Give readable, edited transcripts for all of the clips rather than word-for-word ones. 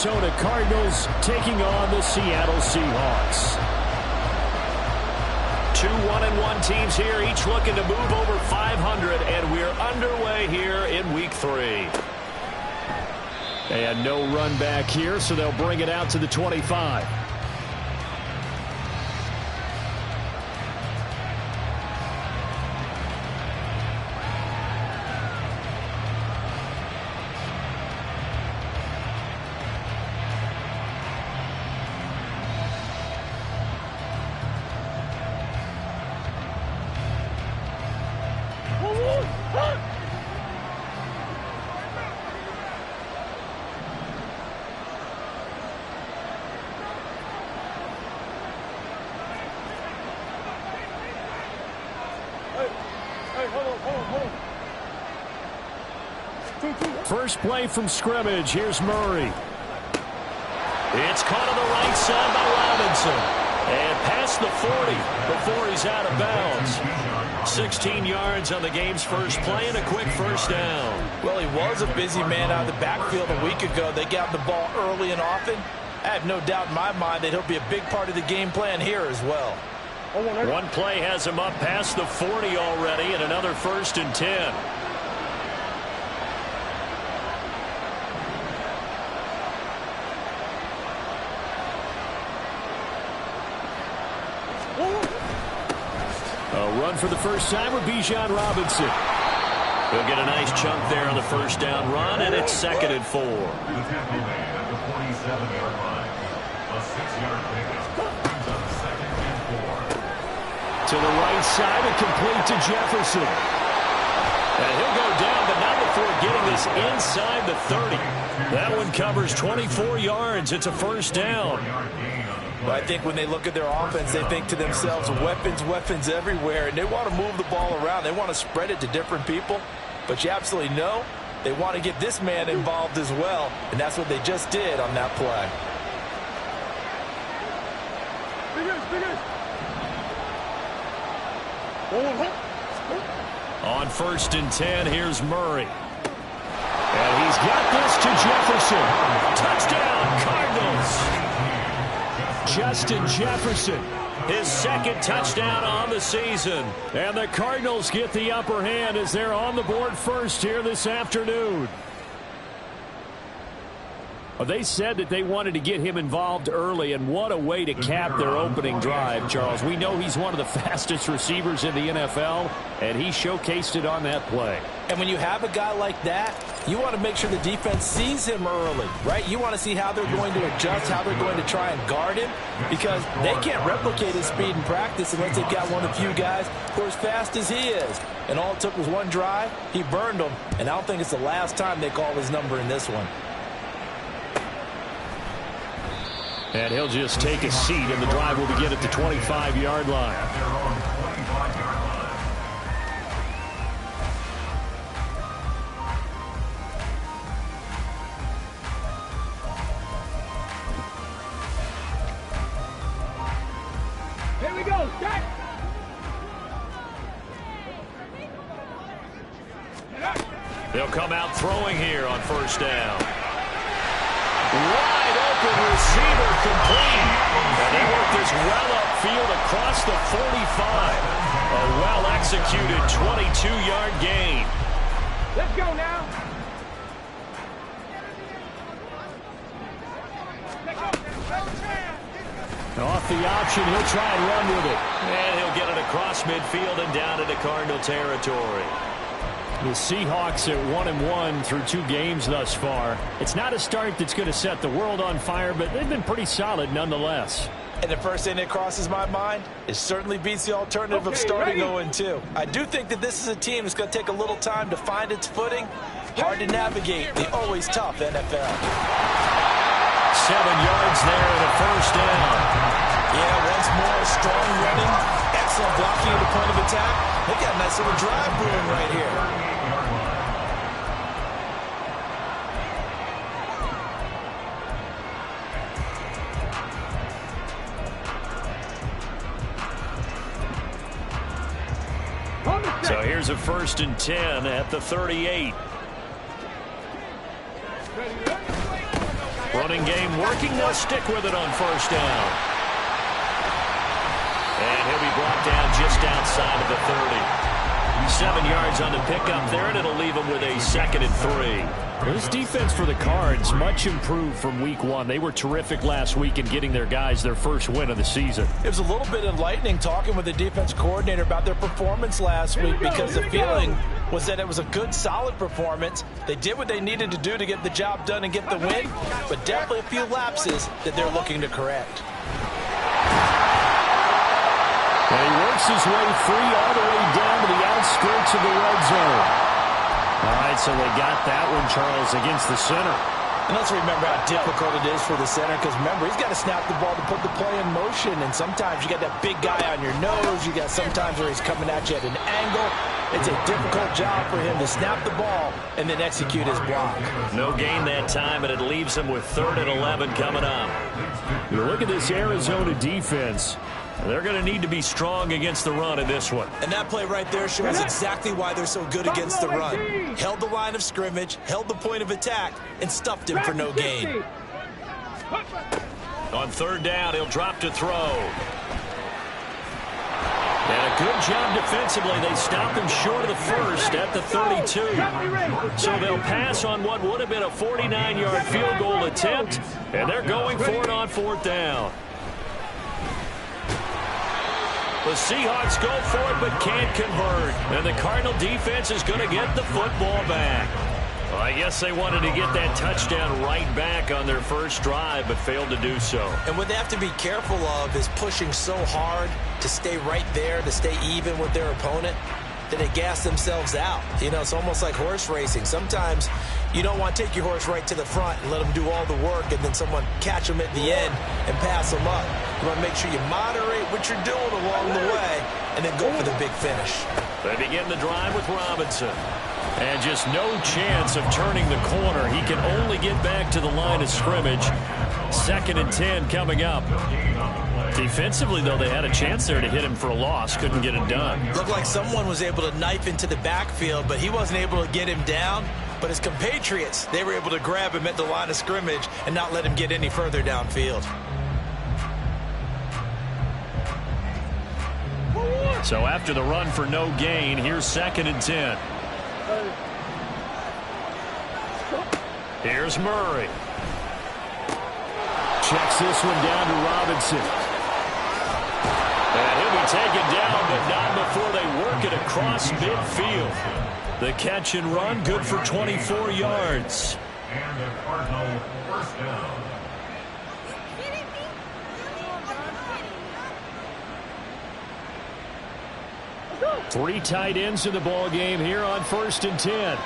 Arizona Cardinals taking on the Seattle Seahawks. Two 1-1 teams here, each looking to move over 500, and we're underway here in Week 3. And no run back here, so they'll bring it out to the 25. First play from scrimmage. Here's Murray. It's caught on the right side by Robinson. And past the 40 before he's out of bounds. 16 yards on the game's first play and a quick first down. Well, he was a busy man out of the backfield a week ago. They got the ball early and often. I have no doubt in my mind that he'll be a big part of the game plan here as well. One play has him up past the 40 already, and another 1st and 10. A run for the first time with Bijan Robinson. He'll get a nice chunk there on the first down run, and it's 2nd and 4. The tackle man at the 47-yard line. A 6-yard pickup. On 2nd and 4. To the right side and complete to Jefferson. And he'll go down, but not before getting this inside the 30. That one covers 24 yards. It's a first down. But I think when they look at their offense, they think to themselves, weapons, weapons everywhere, and they want to move the ball around. They want to spread it to different people. But you absolutely know they want to get this man involved as well, and that's what they just did on that play. On 1st and 10, here's Murray. And he's got this to Jefferson. Touchdown, Cardinals. Justin Jefferson, his 2nd touchdown on the season. And the Cardinals get the upper hand as they're on the board first here this afternoon. Well, they said that they wanted to get him involved early, and what a way to cap their opening drive, Charles. We know he's one of the fastest receivers in the NFL, and he showcased it on that play. And when you have a guy like that, you want to make sure the defense sees him early, right? You want to see how they're going to adjust, how they're going to try and guard him, because they can't replicate his speed in practice unless they've got one of the few guys who are as fast as he is. And all it took was one drive. He burned them, and I don't think it's the last time they call his number in this one. And he'll just take a seat, and the drive will begin at the 25-yard line. Here we go, Jack. They'll come out throwing here on 1st down. Wide open receiver complete. And they work this well upfield across the 45. A well-executed 22-yard gain. Let's go now. Off the option, he'll try and run with it. And he'll get it across midfield and down into Cardinal territory. The Seahawks at 1-1 through 2 games thus far. It's not a start that's going to set the world on fire, but they've been pretty solid nonetheless. And the first thing that crosses my mind, it certainly beats the alternative of starting 0-2. I do think that this is a team that's going to take a little time to find its footing. Hard to navigate the always tough NFL. 7 yards there and a first down. Yeah, once more, strong running, excellent blocking at the point of attack. They got a nice little drive brewing right here. So here's a 1st and 10 at the 38. Running game working. They'll stick with it on first down. And he'll be brought down just outside of the 30. 7 yards on the pickup there, and it'll leave him with a 2nd and 3. This defense for the Cards, much improved from week 1. They were terrific last week in getting their guys their first win of the season. It was a little bit enlightening talking with the defense coordinator about their performance last week, because the feeling was that it was a good, solid performance. They did what they needed to do to get the job done and get the win, but definitely a few lapses that they're looking to correct. And he works his way free all the way down to the outskirts of the red zone. All right, so they got that one, Charles, against the center. And let's remember how difficult it is for the center, because remember, he's got to snap the ball to put the play in motion, and sometimes you got that big guy on your nose. You got sometimes where he's coming at you at an angle. It's a difficult job for him to snap the ball and then execute his block. No gain that time, and it leaves him with 3rd and 11 coming up. You look at this Arizona defense. They're going to need to be strong against the run in this one. And that play right there shows exactly why they're so good against the run. Held the line of scrimmage, held the point of attack, and stuffed him for no gain. On 3rd down, he'll drop to throw. And a good job defensively. They stopped him short of the first at the 32. So they'll pass on what would have been a 49-yard field goal attempt, and they're going for it on 4th down. The Seahawks go for it but can't convert. And the Cardinal defense is going to get the football back. Well, I guess they wanted to get that touchdown right back on their first drive but failed to do so. And what they have to be careful of is pushing so hard to stay right there, to stay even with their opponent, that they gas themselves out. You know, it's almost like horse racing. Sometimes you don't want to take your horse right to the front and let them do all the work and then someone catch them at the end and pass them up. You want to make sure you moderate what you're doing along the way and then go for the big finish. They begin the drive with Robinson. And just no chance of turning the corner. He can only get back to the line of scrimmage. 2nd and 10 coming up. Defensively, though, they had a chance there to hit him for a loss. Couldn't get it done. Looked like someone was able to knife into the backfield, but he wasn't able to get him down. But his compatriots, they were able to grab him at the line of scrimmage and not let him get any further downfield. So after the run for no gain, here's 2nd and 10. Here's Murray. Checks this one down to Robinson. And he'll be taken down, but not before they work it across midfield. The catch and run, good for 24 yards. And the Cardinal first down. Three tight ends in the ball game here on 1st and 10.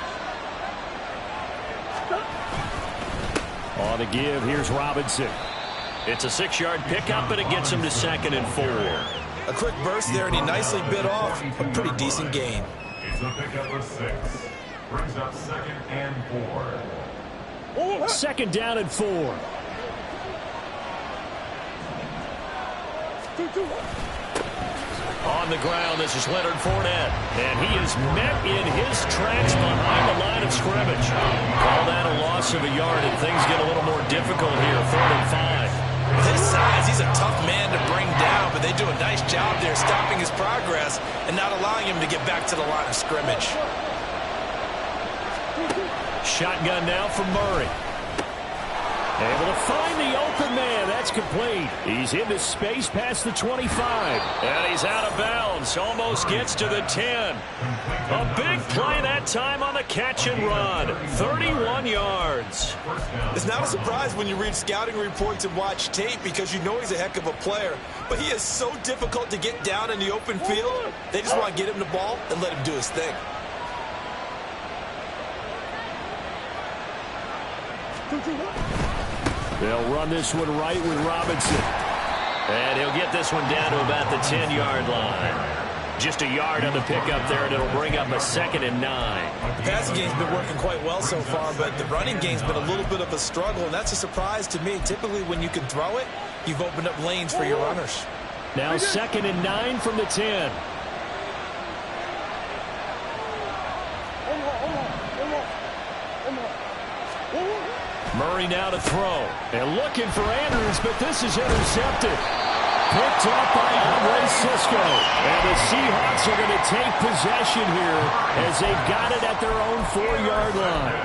On the give, here's Robinson. It's a 6-yard pickup, and it gets him to 2nd and 4. A quick burst there, and he nicely bit off a pretty decent gain. It's a pickup of 6. Brings up 2nd and 4. 2nd down and 4. On the ground, this is Leonard Fournette. And he is met in his tracks behind the line of scrimmage. Call that a loss of a yard, and things get a little more difficult here. 3rd and 5. With his size, he's a tough man to bring down, but they do a nice job there stopping his progress and not allowing him to get back to the line of scrimmage. Shotgun now for Murray. Able to find the open man. That's complete. He's into space past the 25. And he's out of bounds. Almost gets to the 10. A big play that time on the catch and run. 31 yards. It's not a surprise when you read scouting reports and watch tape, because you know he's a heck of a player. But he is so difficult to get down in the open field. They just want to get him the ball and let him do his thing. They'll run this one right with Robinson. And he'll get this one down to about the 10-yard line. Just a yard on the pickup there, and it'll bring up a 2nd and 9. The passing game's been working quite well so far, but the running game's been a little bit of a struggle, and that's a surprise to me. Typically, when you can throw it, you've opened up lanes for your runners. Now 2nd and 9 from the 10. Murray now to throw. And looking for Andrews, but this is intercepted. Picked up by Andre Cisco. And the Seahawks are going to take possession here as they've got it at their own 4-yard line.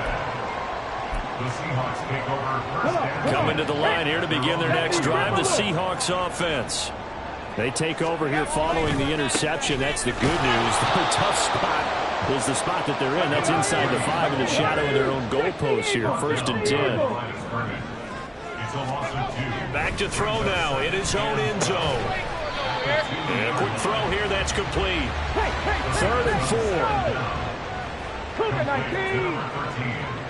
The Seahawks take over first down. Coming to the line here to begin their next drive, the Seahawks offense. They take over here following the interception. That's the good news. The tough spot is the spot that they're in. That's inside the 5 in the shadow of their own goalpost here. 1st and 10. It's a loss of 2. Back to throw now in his own end zone. And a quick throw here, that's complete. 3rd and 4. Cook 19.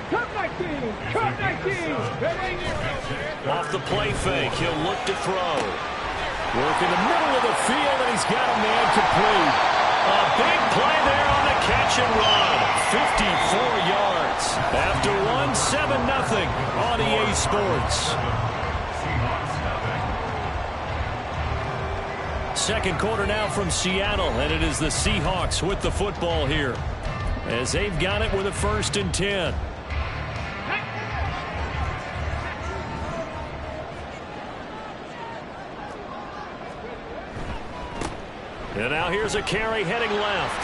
Cook 19. Cook 19. Off the play fake, he'll look to throw. Work in the middle of the field, and he's got a man complete. A big play there on the catch and run. 54 yards. After one, 7-0 on EA Sports. Second quarter now from Seattle, and it is the Seahawks with the football here as they've got it with a 1st and 10. And now here's a carry heading left.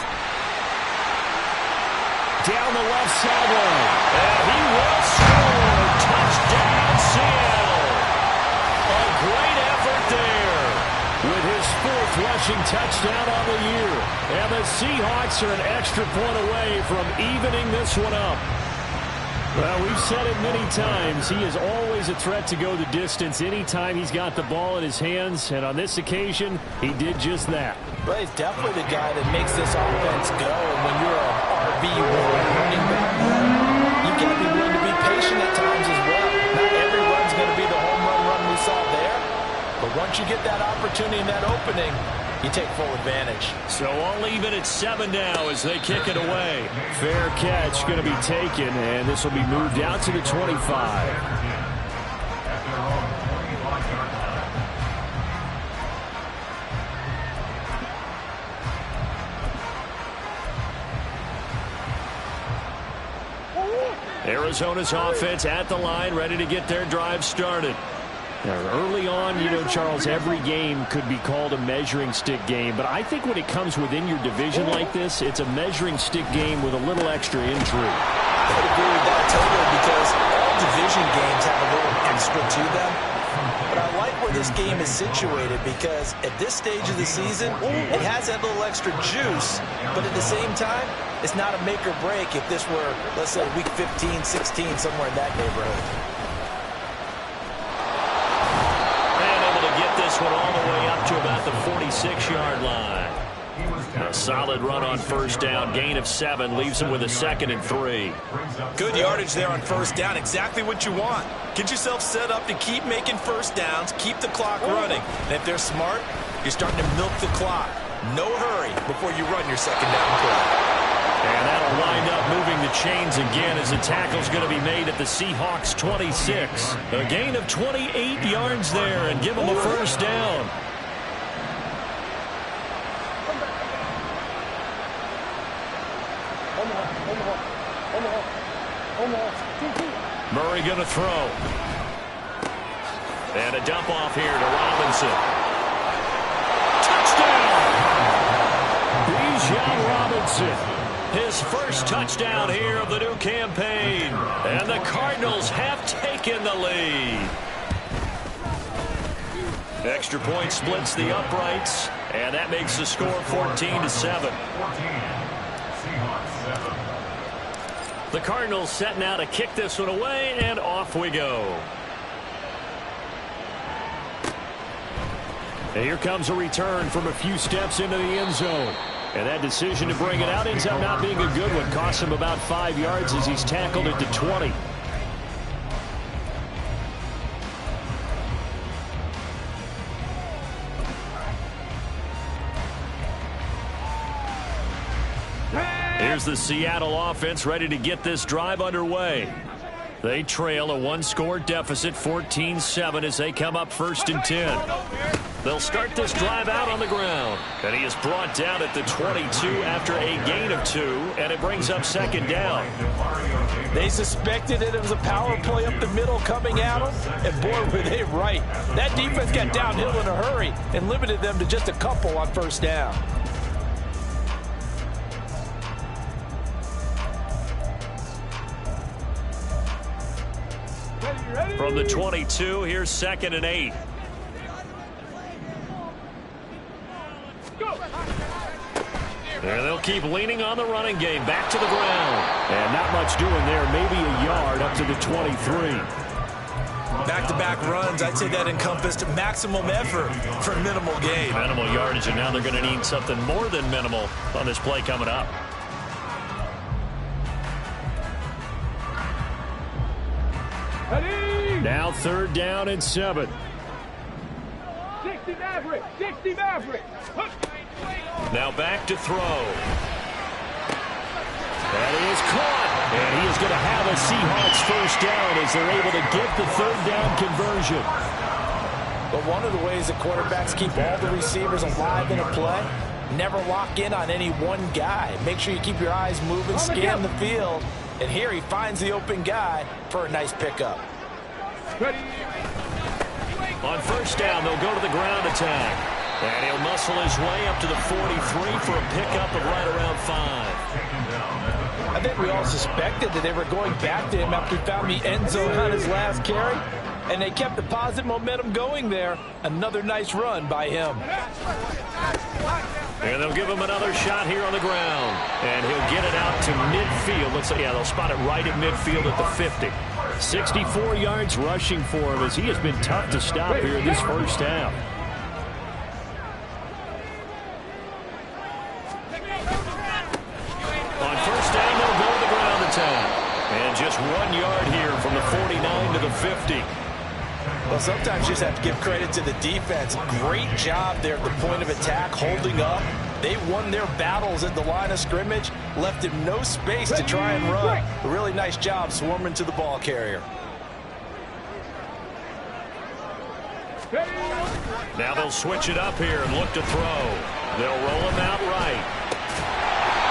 Down the left sideline. And he will score. Touchdown, Seattle. A great effort there with his 4th rushing touchdown on the year. And the Seahawks are an extra point away from evening this one up. Well, we've said it many times. He is always a threat to go the distance anytime he's got the ball in his hands. And on this occasion, he did just that. Well, he's definitely the guy that makes this offense go. And when you're an RB1 running back, you've got to be willing to be patient at times as well. Not every run's going to be the home run we saw there. But once you get that opportunity and that opening, you take full advantage. So all even at 7 now as they kick it away. Fair catch going to be taken, and this will be moved out to the 25. Arizona's offense at the line, ready to get their drive started. Now, early on, you know, Charles, every game could be called a measuring stick game. But I think when it comes within your division like this, it's a measuring stick game with a little extra intrigue. I would agree with that totally because all division games have a little extra to them. But I like where this game is situated because at this stage of the season, it has that little extra juice. But at the same time, it's not a make or break if this were, let's say, week 15, 16, somewhere in that neighborhood. One all the way up to about the 46-yard line. A solid run on 1st down, gain of 7, leaves him with a 2nd and 3. Good yardage there on 1st down, exactly what you want. Get yourself set up to keep making 1st downs, keep the clock running. And if they're smart, you're starting to milk the clock. No hurry before you run your 2nd down play. And that'll wind up moving the chains again as the tackle's going to be made at the Seahawks 26. A gain of 28 yards there and give them a 1st down. Murray going to throw. And a dump off here to Robinson. Touchdown! Bijan Robinson. His first touchdown here of the new campaign. And the Cardinals have taken the lead. Extra point splits the uprights. And that makes the score 14-7. The Cardinals setting out to kick this one away, and off we go. And here comes a return from a few steps into the end zone. And that decision to bring it out ends up not being a good one. Costs him about 5 yards as he's tackled at the 20. Here's the Seattle offense ready to get this drive underway. They trail a 1-score deficit, 14-7, as they come up 1st and 10. They'll start this drive out on the ground. And he is brought down at the 22 after a gain of 2, and it brings up second down. They suspected that it was a power play up the middle coming at them, and boy, were they right. That defense got downhill in a hurry and limited them to just a couple on first down. From the 22, here's 2nd and 8. And they'll keep leaning on the running game. Back to the ground. And not much doing there. Maybe a yard up to the 23. Back-to-back runs, I'd say that encompassed maximum effort for minimal gain. Minimal yardage, and now they're going to need something more than minimal on this play coming up. Now 3rd down and 7. 60 Maverick, 60 Maverick. Now back to throw. That is caught. And he is going to have a Seahawks first down as they're able to get the 3rd down conversion. But one of the ways that quarterbacks keep all the receivers alive in a play, never lock in on any one guy. Make sure you keep your eyes moving, scan the field. And here he finds the open guy for a nice pickup. On first down, they'll go to the ground attack. And he'll muscle his way up to the 43 for a pickup of right around 5. I think we all suspected that they were going back to him after he found the end zone on his last carry. And they kept the positive momentum going there. Another nice run by him. And they'll give him another shot here on the ground. And he'll get it out to midfield. Let's say, yeah, they'll spot it right at midfield at the 50. 64 yards rushing for him as he has been tough to stop here in this first half. On first down, they'll go to the ground attack. And just 1 yard here from the 49 to the 50. Well, sometimes you just have to give credit to the defense. Great job there at the point of attack, holding up. They won their battles at the line of scrimmage, left him no space to try and run. A really nice job swarming to the ball carrier. Now they'll switch it up here and look to throw. They'll roll him out right.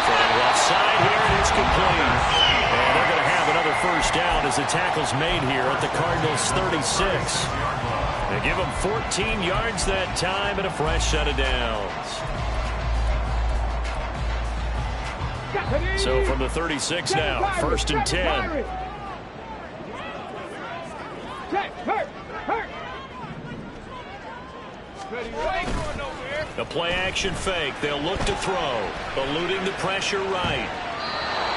From left side here, and it's complete. And they're going to have another first down as the tackle's made here at the Cardinals' 36. They give them 14 yards that time and a fresh set of downs. So from the 36 now, 1st and 10. A play-action fake. They'll look to throw. Eluding the pressure right.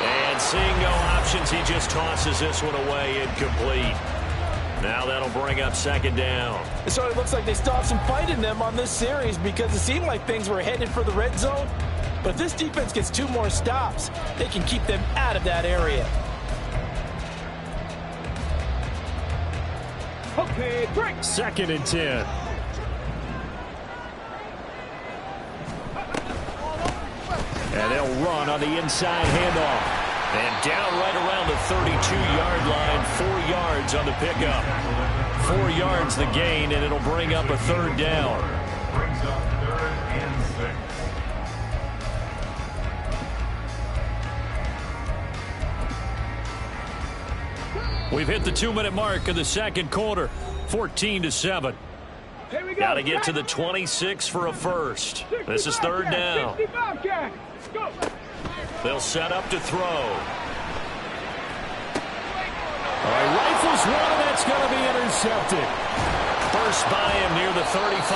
And seeing no options, he just tosses this one away incomplete. Now that'll bring up 2nd down. So it looks like they still have some fight in them on this series because it seemed like things were headed for the red zone. But if this defense gets 2 more stops, they can keep them out of that area. Okay, break. 2nd and 10. And they'll run on the inside handoff. And down right around the 32-yard line, 4 yards on the pickup. 4 yards the gain, and it'll bring up a 3rd down. Brings up 3rd and 6. We've hit the 2-minute mark of the 2nd quarter, 14-7. Here we go. Got to get to the 26 for a first. This is 3rd down. 65 Jack. Go. They'll set up to throw. All right, rifles one, and that's going to be intercepted. First by him near the 35.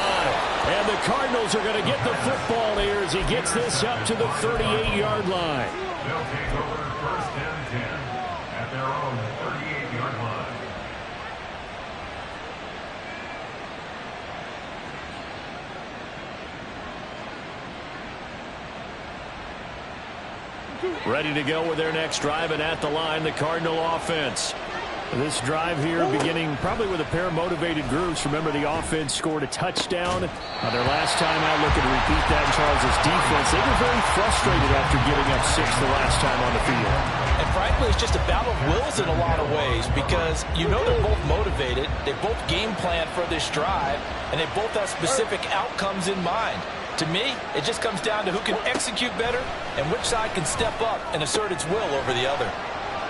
And the Cardinals are going to get the football here as he gets this up to the 38-yard line. They'll take over 1st and 10 at their own 38-yard line. Ready to go with their next drive, and at the line, the Cardinal offense. This drive here beginning probably with a pair of motivated groups. Remember, the offense scored a touchdown their last time out. Looking to repeat that in Charles' defense. They were very frustrated after giving up 6 the last time on the field. And And frankly, it's just a battle of wills in a lot of ways because you know they're both motivated. They both game plan for this drive, and they both have specific outcomes in mind. To me, it just comes down to who can execute better and which side can step up and assert its will over the other.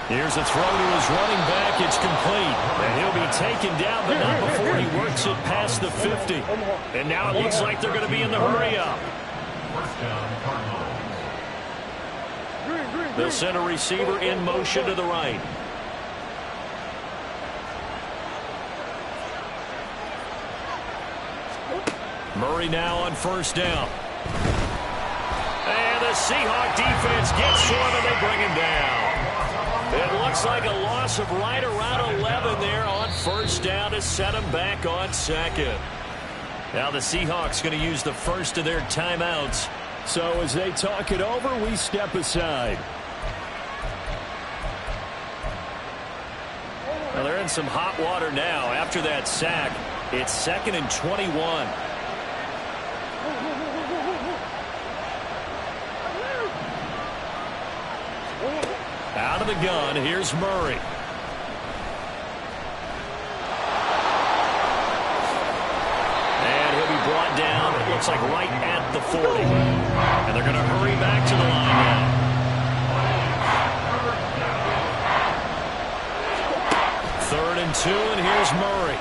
Here's a throw to his running back. It's complete. And he'll be taken down, but not before he works it past the 50. And now it looks like they're going to be in the hurry-up. First down, Cardinals. They'll send a receiver in motion to the right. Murray now on first down. And the Seahawk defense gets to him, and they bring him down. It looks like a loss of right around 11 there on first down to set him back on second. Now the Seahawks going to use the first of their timeouts. So as they talk it over, we step aside. Well, they're in some hot water now after that sack. It's 2nd and 21. Out of the gun, here's Murray. And he'll be brought down, it looks like right at the 40. And they're going to hurry back to the line now. Third and 2, and here's Murray.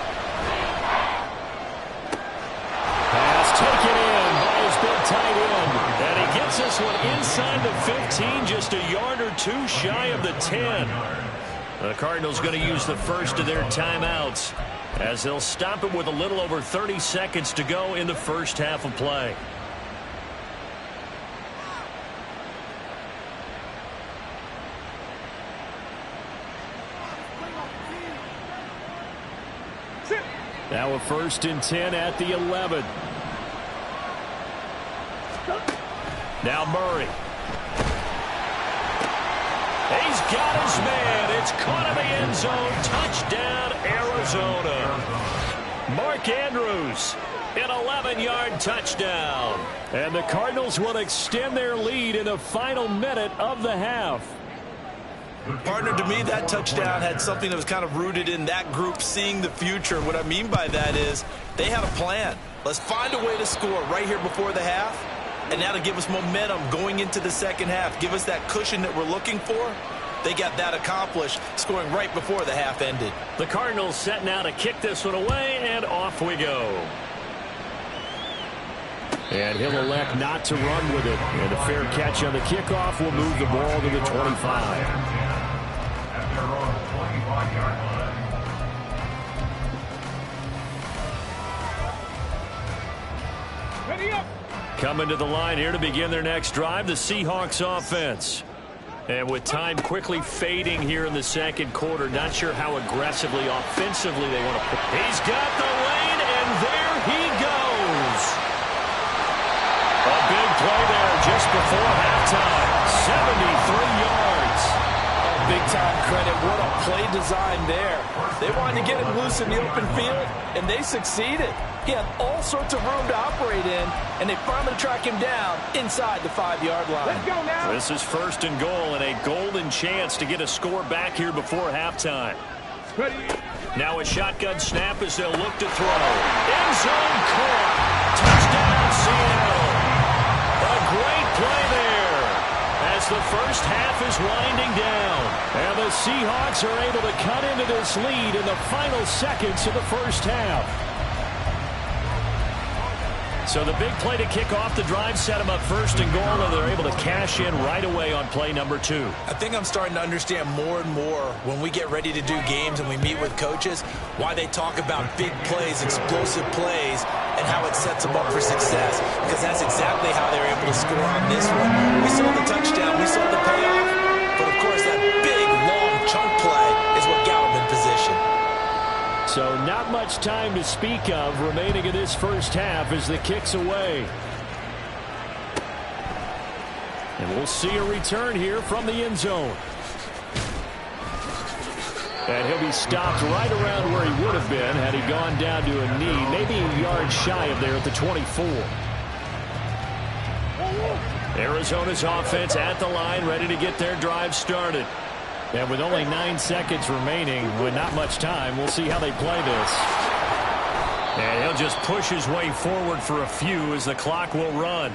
Pass taken in by his big tight end. And he gets this one inside the 15, just a yard or two shy of the 10. The Cardinals going to use the first of their timeouts as they'll stop it with a little over 30 seconds to go in the first half of play. Now a 1st and 10 at the 11. Now Murray. He's got his man. It's caught in the end zone. Touchdown, Arizona. Mark Andrews, an 11-yard touchdown. And the Cardinals will extend their lead in the final minute of the half. Partner, to me, that touchdown had something that was kind of rooted in that group seeing the future. What I mean by that is they had a plan. Let's find a way to score right here before the half, and that'll give us momentum going into the second half. Give us that cushion that we're looking for. They got that accomplished, scoring right before the half ended. The Cardinals set now to kick this one away, and off we go. And he'll elect not to run with it. And a fair catch on the kickoff will move the ball to the 25. At their own 25-yard line. Ready up. Coming to the line here to begin their next drive, the Seahawks offense. And with time quickly fading here in the second quarter, not sure how aggressively, offensively they want to put. He's got the lane, and there he goes. A big play there just before halftime. 73 yards. Big-time credit. What a play design there. They wanted to get him loose in the open field, and they succeeded. He had all sorts of room to operate in, and they finally track him down inside the 5-yard line. Let's go now. This is 1st and goal, and a golden chance to get a score back here before halftime. Ready. Now a shotgun snap as they'll look to throw. End zone caught. Touchdown, Seattle. A great play there as the first half is winding down. And the Seahawks are able to cut into this lead in the final seconds of the first half. So the big play to kick off the drive set them up 1st and goal, and they're able to cash in right away on play number 2. I think I'm starting to understand more and more when we get ready to do games and we meet with coaches why they talk about big plays, explosive plays, and how it sets them up for success. Because that's exactly how they're able to score on this one. We saw the touchdown, we saw the payoff, but of course that big, long chunk play is what got them in position. So not much time to speak of remaining in this first half as the kick's away. And we'll see a return here from the end zone. And he'll be stopped right around where he would have been had he gone down to a knee, maybe a yard shy of there at the 24. Arizona's offense at the line, ready to get their drive started. And with only 9 seconds remaining, with not much time, we'll see how they play this. And he'll just push his way forward for a few as the clock will run.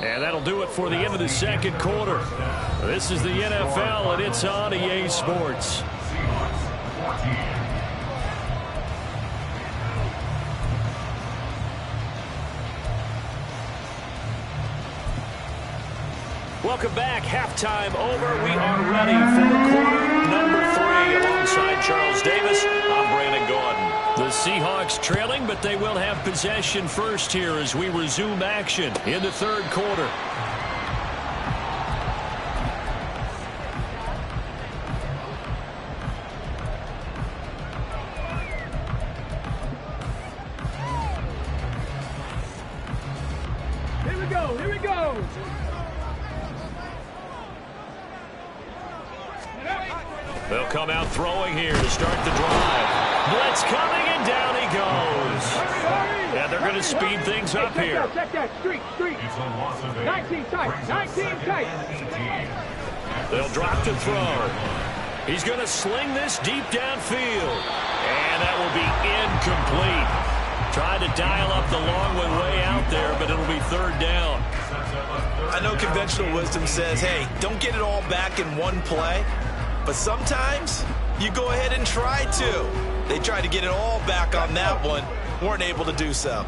And that'll do it for the end of the second quarter. This is the NFL, and it's on EA Sports. Welcome back. Halftime over. We are ready for quarter number 3. Alongside Charles Davis, I'm Brandon Gaudin. The Seahawks trailing, but they will have possession first here as we resume action in the third quarter. Here we go, here we go. They'll come out throwing here to start the drive. Blitz coming, and down he goes. And they're going to speed things up here. Check that, street. 19 tight, 19 tight. They'll drop to throw. He's going to sling this deep downfield. And that will be incomplete. Tried to dial up the long way out there, but it'll be third down. I know conventional wisdom says, hey, don't get it all back in one play. But sometimes you go ahead and try to. They tried to get it all back on that one. Weren't able to do so.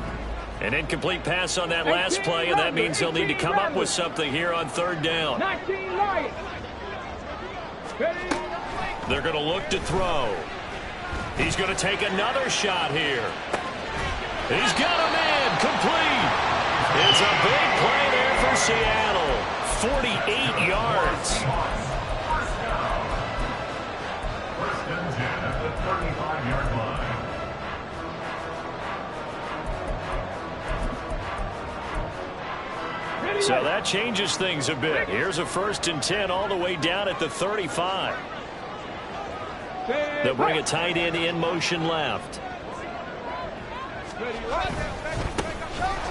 An incomplete pass on that last play, and that means they'll need to come up with something here on third down. 19 Lions. They're going to look to throw. He's going to take another shot here. He's got a man complete. It's a big play there for Seattle. 48 yards. First and 10 at the 35-yard line. So that changes things a bit. Here's a first and 10 all the way down at the 35. They'll bring a tight end in motion left.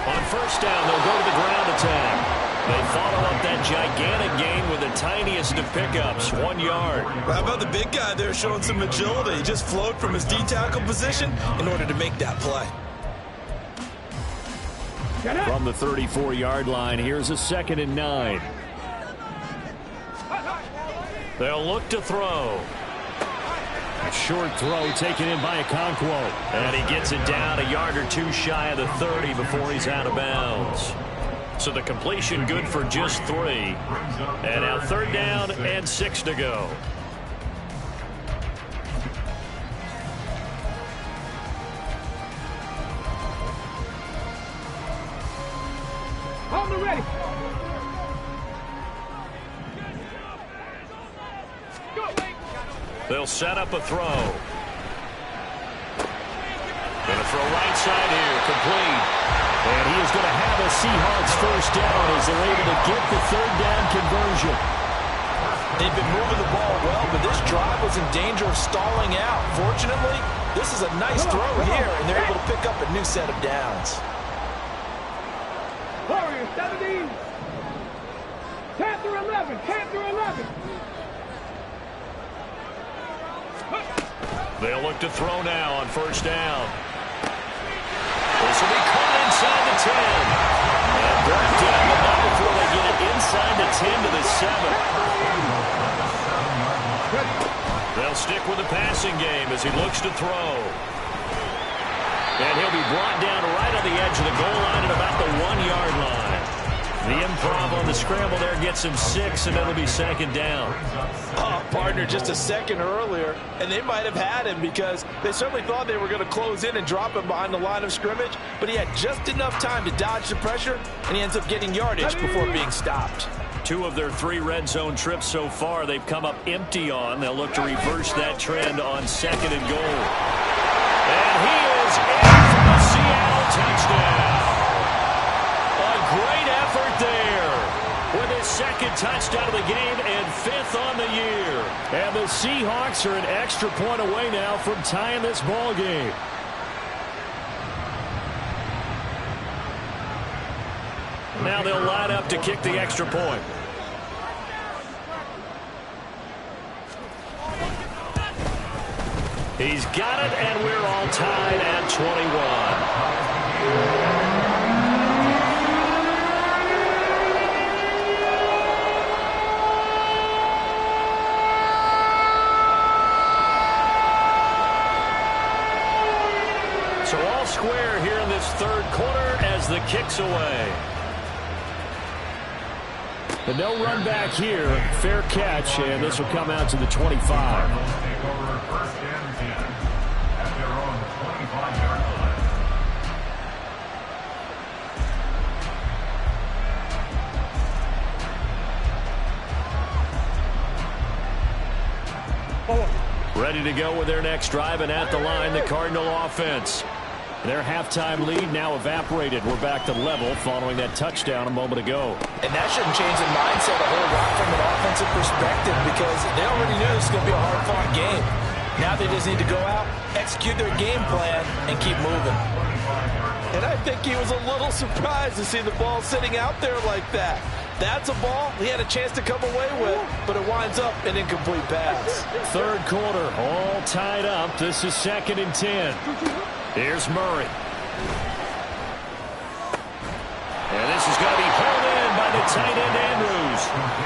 On first down, they'll go to the ground attack. They follow up that gigantic gain with the tiniest of pickups, 1 yard. How about the big guy there showing some agility? He just flowed from his D-tackle position in order to make that play. From the 34-yard line, here's a 2nd and 9. They'll look to throw. A short throw taken in by Okonkwo. And he gets it down a yard or two shy of the 30 before he's out of bounds. So the completion good for just 3. And now third down and 6 to go. On the ready. They'll set up a throw. Going to throw right side here, complete. And he is going to have a Seahawks first down as they're able to get the third down conversion. They've been moving the ball well, but this drive was in danger of stalling out. Fortunately, this is a nice throw here, and they're able to pick up a new set of downs. Warriors 17. Panther 11. Panther 11. They'll look to throw now on first down. This will be caught inside the 10. And brought down, but not before they get it inside the 10 to the 7. They'll stick with the passing game as he looks to throw. And he'll be brought down right on the edge of the goal line at about the 1 yard line. The improv on the scramble there gets him 6, and it'll be second down. Partner just a second earlier, and they might have had him because they certainly thought they were going to close in and drop him behind the line of scrimmage, but he had just enough time to dodge the pressure, and he ends up getting yardage before being stopped. 2 of their 3 red zone trips so far they've come up empty on. They'll look to reverse that trend on second and goal. And he is in for the Seattle touchdown. A great effort there with his second touchdown of the game and 5th on the year. And the Seahawks are an extra point away now from tying this ball game. Now they'll line up to kick the extra point. He's got it, and we're all tied at 21. So all square here in this third quarter as the kick's away. And no run back here. Fair catch, and this will come out to the 25. Take over first and 10 at their own 25-yard line. Ready to go with their next drive, and at the line, the Cardinal offense. Their halftime lead now evaporated. We're back to level following that touchdown a moment ago. And that shouldn't change the mindset a whole lot from an offensive perspective because they already knew this was going to be a hard-fought game. Now they just need to go out, execute their game plan, and keep moving. And I think he was a little surprised to see the ball sitting out there like that. That's a ball he had a chance to come away with, but it winds up an incomplete pass. Third quarter, all tied up. This is 2nd and 10. Here's Murray. And this is going to be hauled in by the tight end, Andrews.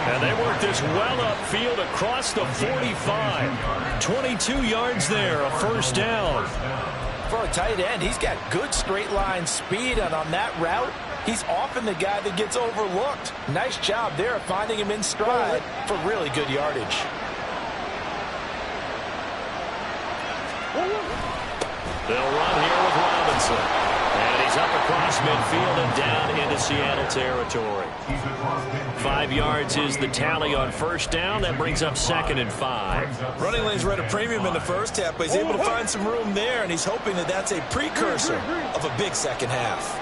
And they work this well upfield across the 45. 22 yards there, a first down. For a tight end, he's got good straight line speed, and on that route, he's often the guy that gets overlooked. Nice job there of finding him in stride for really good yardage. They'll run here with Robinson. And he's up across midfield and down into Seattle territory. 5 yards is the tally on first down. That brings up 2nd and 5. Running lanes were at a premium in the first half, but he's able to find some room there, and he's hoping that that's a precursor of a big second half.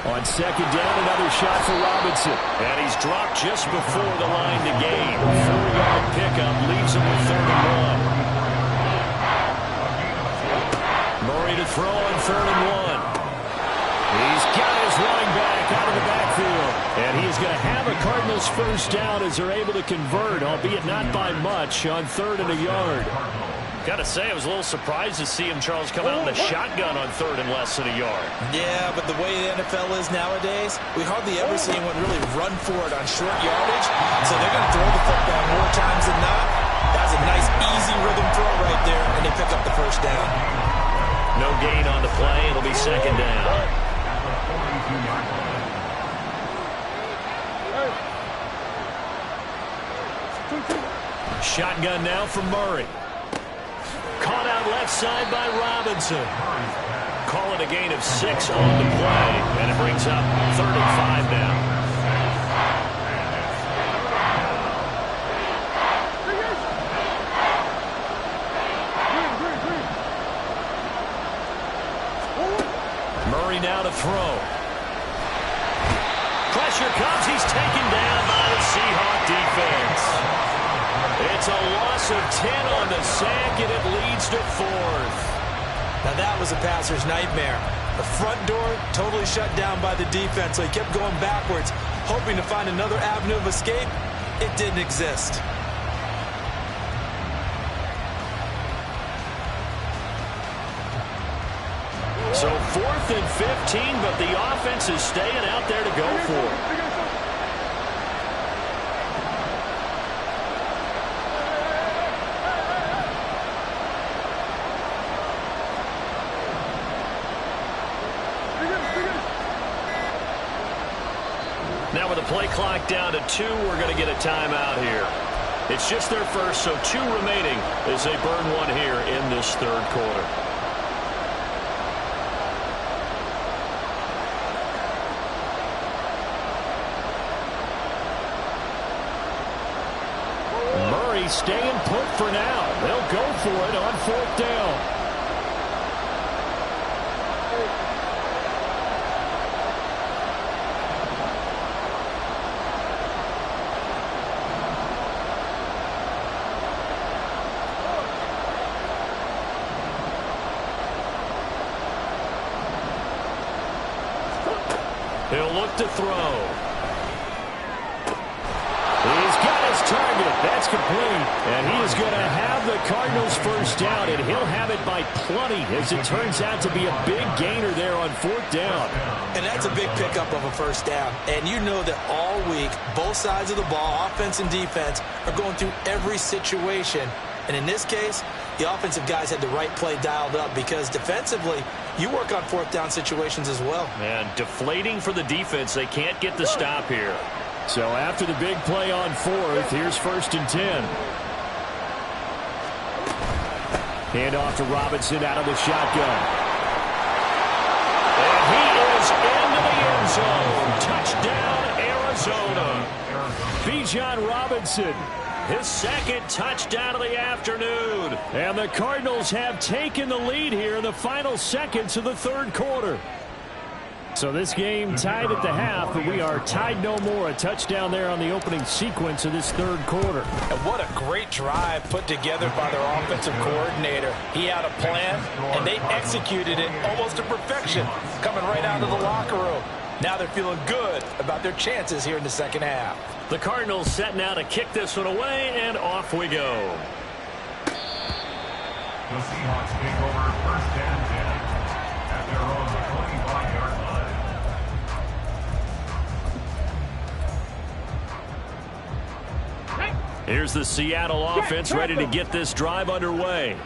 On second down, another shot for Robinson. And he's dropped just before the line to gain. 4-yard pickup leaves him with 3rd and 1. Murray to throw on 3rd and 1. He's got his running back out of the backfield. And he is going to have a Cardinals first down as they're able to convert, albeit not by much, on 3rd and a yard. Got to say, I was a little surprised to see him, Charles, come out in the shotgun on 3rd and less than a yard. Yeah, but the way the NFL is nowadays, we hardly ever see anyone really run for it on short yardage. So they're going to throw the football more times than not. That's a nice, easy rhythm throw right there, and they pick up the first down. No gain on the play. It'll be 2nd down. Shotgun now from Murray. Caught out left side by Robinson. Call it a gain of 6 on the play. And it brings up 3rd and 5 now. Murray now to throw. Pressure comes. He's taken down by the Seahawk defense. It's a loss of 10 on the sack, and it leads to 4th. Now that was a passer's nightmare. The front door totally shut down by the defense, so he kept going backwards, hoping to find another avenue of escape. It didn't exist. So 4th and 15, but the offense is staying out there to go for it. Now with the play clock down to 2, we're going to get a timeout here. It's just their first, so 2 remaining as they burn one here in this third quarter. Murray staying put for now. They'll go for it on 4th down. He'll look to throw. He's got his target. target. That's complete. And he is going to have the Cardinals first down, and he'll have it by plenty, as it turns out to be a big gainer there on fourth down. And that's a big pickup of a first down. And you know that all week, both sides of the ball, offense and defense, are going through every situation. And in this case, the offensive guys had the right play dialed up, because defensively, you work on fourth down situations as well. And deflating for the defense. They can't get the stop here. So after the big play on fourth, here's 1st and 10. Hand off to Robinson out of the shotgun. And he is into the end zone. Touchdown, Arizona. Bijan Robinson, his second touchdown of the afternoon. And the Cardinals have taken the lead here in the final seconds of the third quarter. So this game tied at the half, but we are tied no more. A touchdown there on the opening sequence of this third quarter. And what a great drive put together by their offensive coordinator. He had a plan, and they executed it almost to perfection, coming right out of the locker room. Now they're feeling good about their chances here in the second half. The Cardinals setting out to kick this one away, and off we go. The Seahawks take over 1st and 10 at their own 25-yard line. Here's the Seattle offense ready to get this drive underway.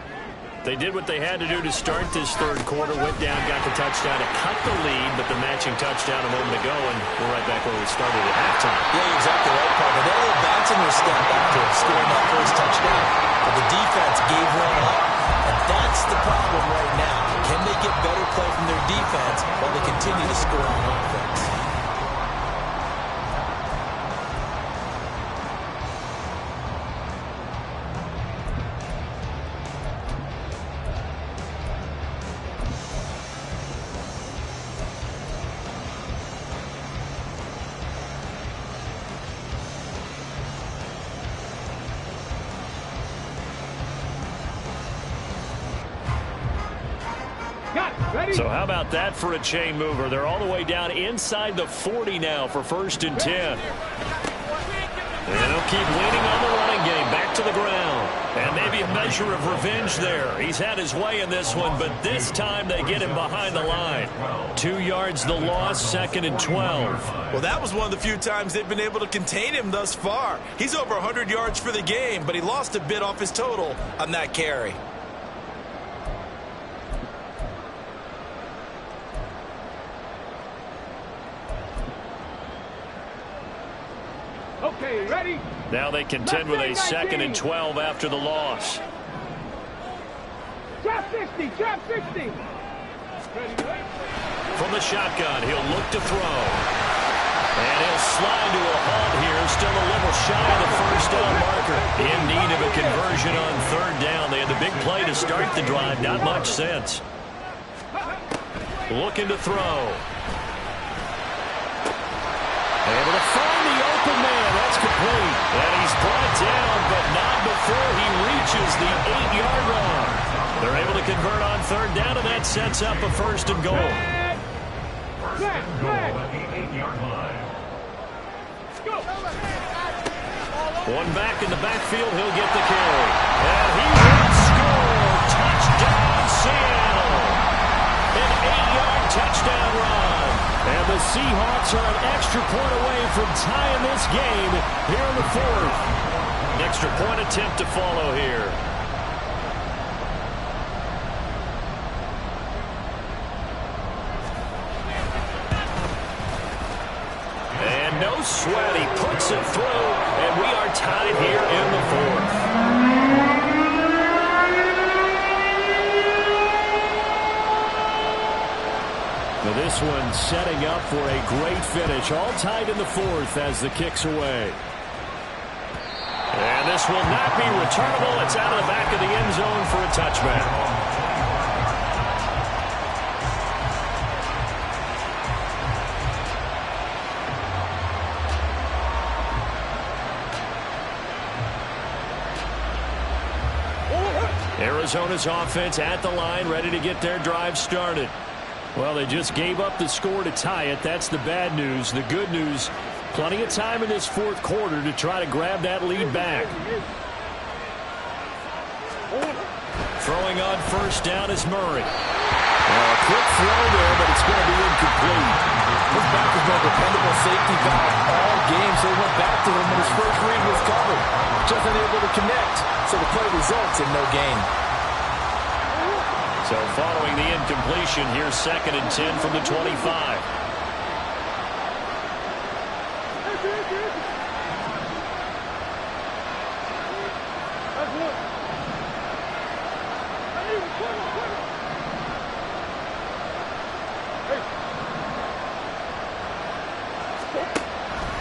They did what they had to do to start this third quarter, went down, got the touchdown to cut the lead, but the matching touchdown a moment ago, and we're right back where we started at halftime. Yeah, you're exactly right, partner. They're a little bouncing their step after scoring that first touchdown, but the defense gave one up, and that's the problem right now. Can they get better play from their defense while they continue to score on offense? So how about that for a chain mover? They're all the way down inside the 40 now for 1st and 10. And they'll keep leaning on the running game, back to the ground. And maybe a measure of revenge there. He's had his way in this one, but this time they get him behind the line. 2 yards the loss, 2nd and 12. Well, that was one of the few times they've been able to contain him thus far. He's over 100 yards for the game, but he lost a bit off his total on that carry. Okay, ready? Now they contend with a 2nd and 12 after the loss. Trap 60, trap 60. From the shotgun, he'll look to throw. And he'll slide to a halt here, still a little shy of the first down marker. In need of a conversion on 3rd down. They had the big play to start the drive, not much sense. Looking to throw. Able to find the open man. That's complete. And he's brought down, but not before he reaches the 8-yard line. They're able to convert on 3rd down, and that sets up a 1st and goal. First and goal at the 8-yard line. One back in the backfield. He'll get the carry. And he will score. Touchdown, Seattle. An 8-yard touchdown run. And the Seahawks are an extra point away from tying this game here in the 4th. An extra point attempt to follow here. And no sweat. He puts it through, and we are tied here in the 4th. This one setting up for a great finish. All tied in the 4th as the kick's away. And this will not be returnable. It's out of the back of the end zone for a touchback. Arizona's offense at the line, ready to get their drive started. Well, they just gave up the score to tie it. That's the bad news. The good news, Plenty of time in this fourth quarter to try to grab that lead back. Throwing on first down is Murray. Well, a quick throw there, but it's going to be incomplete. His back has been a dependable safety valve all game, so he went back to him when his first read was covered. Just unable to connect, so the play results in no gain. So following the incompletion, here's 2nd and 10 from the 25.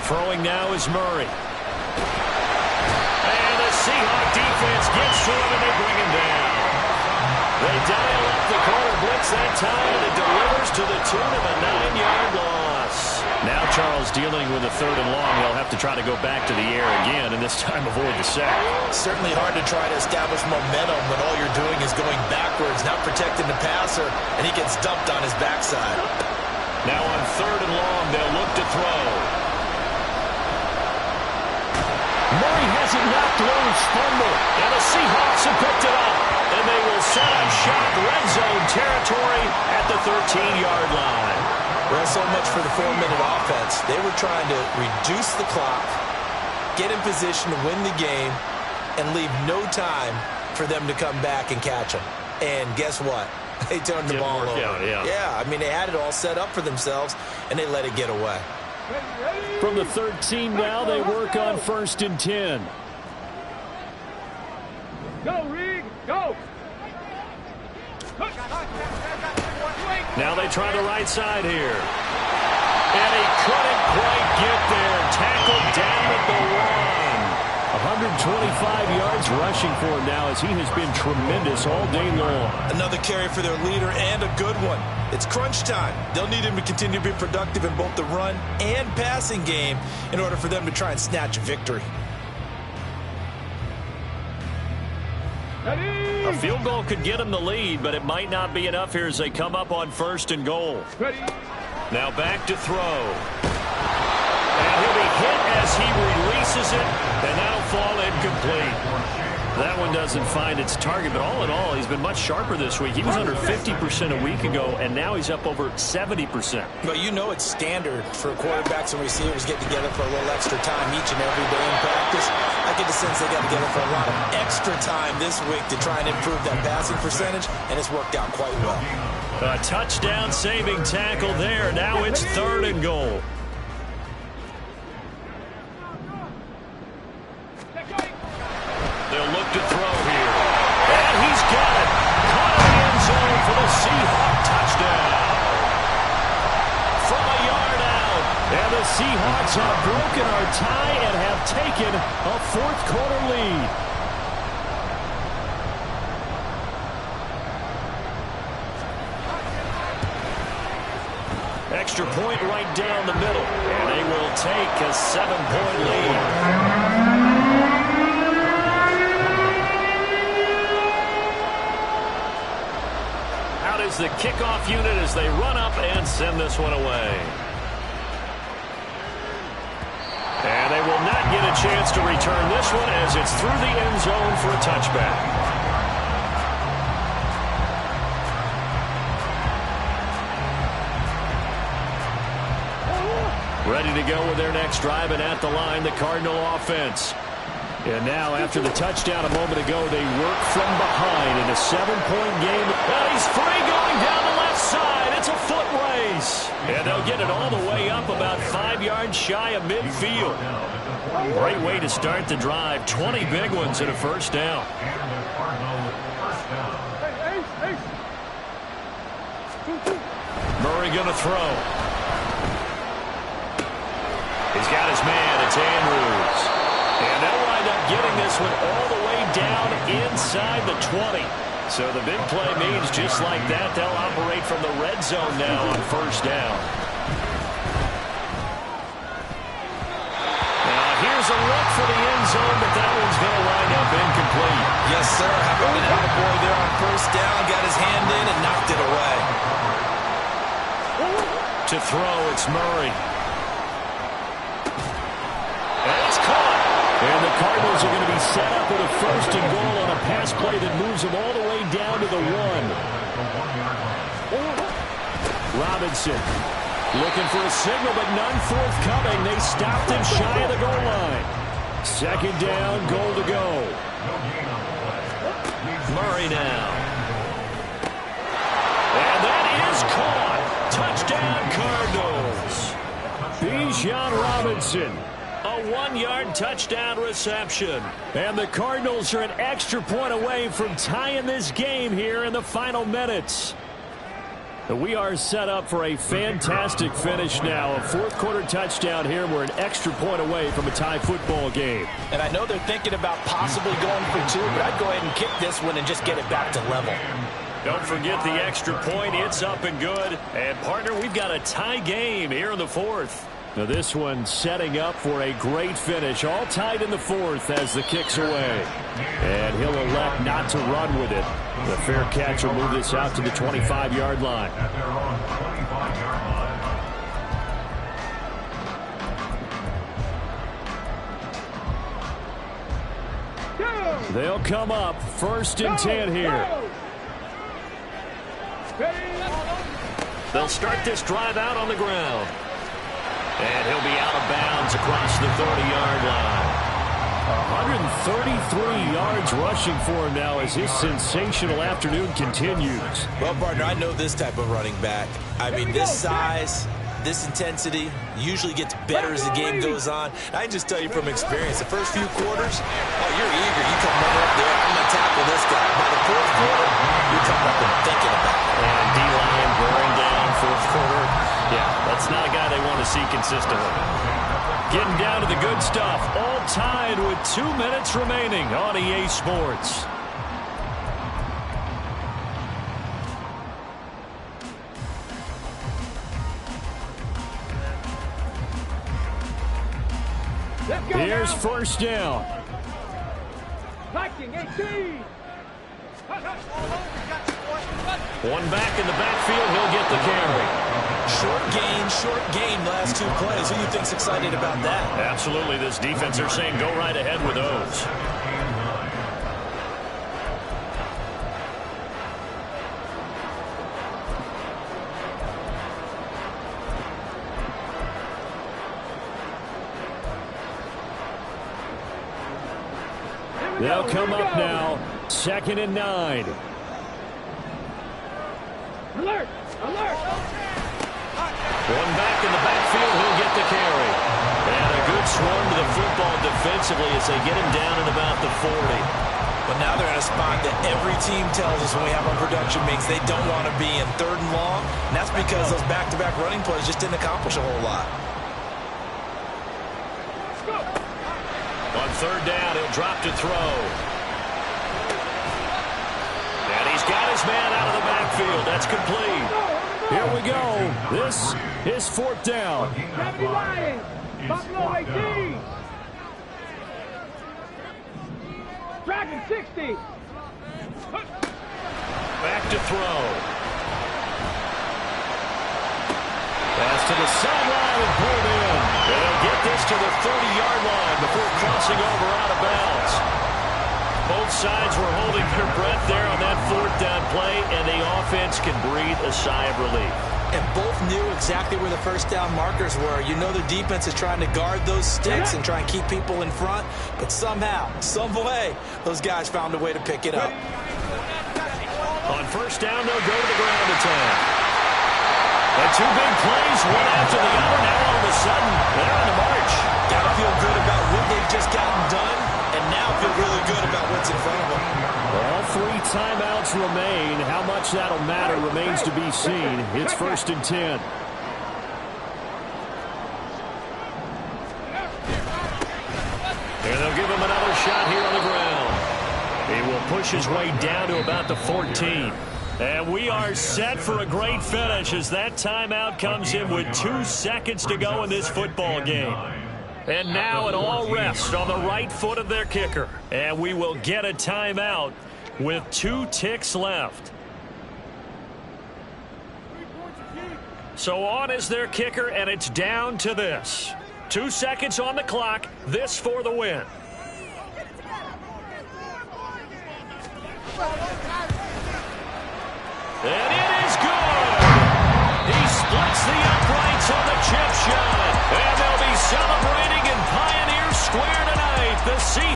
Throwing now is Murray. And the Seahawk defense gets to him and they bring him down. They dial up the corner blitz that time, and it delivers to the tune of a 9-yard loss. Now Charles dealing with a 3rd and long. He'll have to try to go back to the air again, and this time avoid the sack. Certainly hard to try to establish momentum when all you're doing is going backwards, not protecting the passer, and he gets dumped on his backside. Now on 3rd and long, they'll look to throw. Murray has it knocked loose, fumble, and the Seahawks have picked it up. And they will set up shop, red zone territory at the 13-yard line. Well, so much for the 4-minute offense. They were trying to reduce the clock, get in position to win the game, and leave no time for them to come back and catch them. And guess what? They turned the ball over. Yeah, I mean, they had it all set up for themselves, and they let it get away. From the 13 now, they work on 1st and 10. Go, Reed, go! Now they try the right side here. And he couldn't quite get there. Tackled down at the 1. 125 yards rushing for him now as he has been tremendous all day long. Another carry for their leader and a good one. It's crunch time. They'll need him to continue to be productive in both the run and passing game in order for them to try and snatch a victory. A field goal could get them the lead, but it might not be enough here as they come up on 1st and goal. Now back to throw. And he'll be hit as he releases it, and that'll fall incomplete. That one doesn't find its target, but all in all, he's been much sharper this week. He was under 50% a week ago, and now he's up over 70%. But you know it's standard for quarterbacks and receivers get together for a little extra time each and every day in practice. I get the sense they got together for a lot of extra time this week to try and improve that passing percentage, and it's worked out quite well. A touchdown-saving tackle there. Now it's 3rd and goal. They'll look to throw here. And he's got it. Caught in the end zone for the Seahawk touchdown. From a yard out. And the Seahawks have broken our tie and have taken a 4th quarter lead. Extra point right down the middle. And they will take a 7-point lead. Is the kickoff unit as they run up and send this one away. And they will not get a chance to return this one as it's through the end zone for a touchback. Ready to go with their next drive, and at the line, the Cardinal offense. And now, after the touchdown a moment ago, they work from behind in a 7-point game. And he's free going down the left side. It's a foot race. And they'll get it all the way up about 5 yards shy of midfield. Great way to start the drive. 20 big ones and a first down. Murray going to throw. He's got his man. It's Andrews. And they'll wind up getting this one all the way down inside the 20. So the big play means just like that, they'll operate from the red zone now on first down. Now here's a look for the end zone, but that one's going to wind up incomplete. Yes, sir. How about an attaboy there on first down? Got his hand in and knocked it away. To throw, it's Murray. Cardinals are going to be set up with a first and goal on a pass play that moves them all the way down to the 1. Robinson looking for a signal, but none forthcoming. They stopped him shy of the goal line. Second down, goal to go. Murray now. And that is caught. Touchdown, Cardinals. Bijan Robinson. A 1-yard touchdown reception. And the Cardinals are an extra point away from tying this game here in the final minutes. We are set up for a fantastic finish now. A fourth-quarter touchdown here. We're an extra point away from a tie football game. And I know they're thinking about possibly going for 2, but I'd go ahead and kick this one and just get it back to level. Don't forget the extra point. It's up and good. And, partner, we've got a tie game here in the fourth. Now this one setting up for a great finish. All tied in the fourth as the kick's away. And he'll elect not to run with it. The fair catch will move this out to the 25-yard line. At their own 25-yard line. They'll come up first and 10 here. They'll start this drive out on the ground. And he'll be out of bounds across the 30-yard line. 133 yards rushing for him now as his sensational afternoon continues. Well, partner, I know this type of running back. I mean, this size, this intensity usually gets better as the game goes on. I can just tell you from experience, the first few quarters, oh, you're eager. You come right up there. I'm going to tackle this guy. By the fourth quarter, you're coming up and thinking about it. And D-line bearing down fourth quarter. Yeah, that's not a guy they want to see consistently. Getting down to the good stuff. All tied with 2 minutes remaining on EA Sports. Here's first down. Viking 18. One back in the backfield. He'll get the carry. Short gain last 2 plays. Who do you think's excited about that? Absolutely. This defense, they're saying go right ahead with those. They'll come up now. 2nd and 9. Alert! Alert! One back in the backfield, he'll get the carry. And a good swarm to the football defensively as they get him down at about the 40. But now they're in a spot that every team tells us when we have our production meetings they don't want to be in 3rd and long. And that's because those back-to-back running plays just didn't accomplish a whole lot. On 3rd down, he'll drop to throw. And he's got his man out of the backfield. That's complete. Here we go. This is 4th down. Gravity Lions! Buffalo 18! Dragon 60! Back to throw. Pass to the sideline and pulled in. They'll get this to the 30-yard line before crossing over out of bounds. Both sides were holding their breath there on that 4th down play, and the offense can breathe a sigh of relief. And both knew exactly where the first down markers were. You know the defense is trying to guard those sticks and try and keep people in front, but somehow, some way, those guys found a way to pick it up. On 1st down, they'll go to the ground attack. And 2 big plays, one after the other. Now all of a sudden, they're on the march. Got to feel good about what they've just gotten done, and now feel really good about what's in front of them. All 3 timeouts remain. How much that'll matter remains to be seen. It's 1st and 10. And they'll give him another shot here on the ground. He will push his way down to about the 14. And we are set for a great finish as that timeout comes in with 2 seconds to go in this football game. And now it all rests on the right foot of their kicker. And we will get a timeout with 2 ticks left. So on is their kicker, and it's down to this. 2 seconds on the clock. This for the win. And it is good. He splits the uprights on the chip shot. And they'll be celebrating in Pioneer Square tonight. The